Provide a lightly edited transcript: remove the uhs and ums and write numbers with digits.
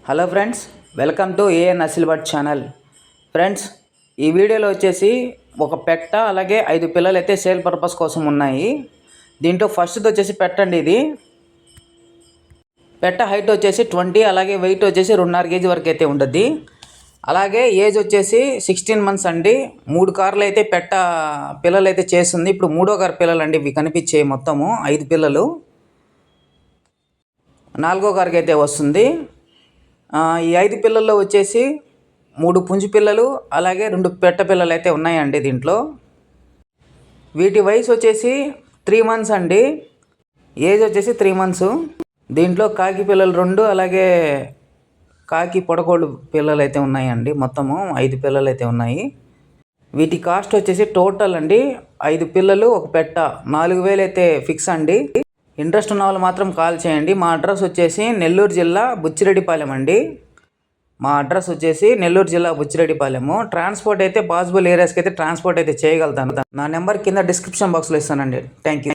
Hello friends, welcome to ఏఎన్ అసిల్బట్ channel. Friends, ఈ వీడియోలో వచ్చేసి ఒక పెట్ట అలాగే 5 పిల్లలు అయితే సేల్ పర్పస్ కోసం ఉన్నాయి. దీంట్లో ఫస్ట్ది వచ్చేసి పెట్టండి. ఇది పెట్ట హైట్ వచ్చేసి 20, అలాగే వెయిట్ వచ్చేసి 2.5 kg వరకు అయితే ఉంటుంది. అలాగే ఏజ్ వచ్చేసి 16 months అండి. 3 కార్లు అయితే పెట్ట పిల్లలు అయితే చేస్తుంది. ఇప్పుడు 3వ కారు పిల్లలు అండి. ఇవి కనిపించే మొత్తము 5 పిల్లలు. 4వ కారుకి అయితే వస్తుంది. ఈ 5 పిల్లల్లో వచ్చేసి 3 పుంజు పిల్లలు అలాగే 2 పెట్ట పిల్లలు అయితే ఉన్నాయండి. దీంట్లో వీటి వయసు వచ్చేసి 3 months అండి. ఏజ్ వచ్చేసి 3 months. దీంట్లో కాకి పిల్లలు 2 అలాగే కాకి పొడకోళ్ళు పిల్లలు అయితే ఉన్నాయండి. మొత్తము 5 పిల్లలు అయితే ఉన్నాయి. వీటి కాస్ట్ వచ్చేసి టోటల్ అండి 5 పిల్లలు ఒక పెట్ట 4,000 అయితే ఫిక్స్ అండి. ఇంట్రెస్ట్ ఉన్న వాళ్ళు మాత్రం కాల్ చేయండి. మా అడ్రస్ వచ్చేసి నెల్లూరు జిల్లా బుచ్చిరెడ్డిపాలెం అండి. మా అడ్రస్ వచ్చేసి నెల్లూరు జిల్లా బుచ్చిరెడ్డిపాలెము. ట్రాన్స్పోర్ట్ అయితే పాసిబుల్ ఏరియాస్కి అయితే ట్రాన్స్పోర్ట్ అయితే చేయగలుగుతాను. నా నెంబర్ కింద డిస్క్రిప్షన్ బాక్స్లో ఇస్తానండి. Thank you.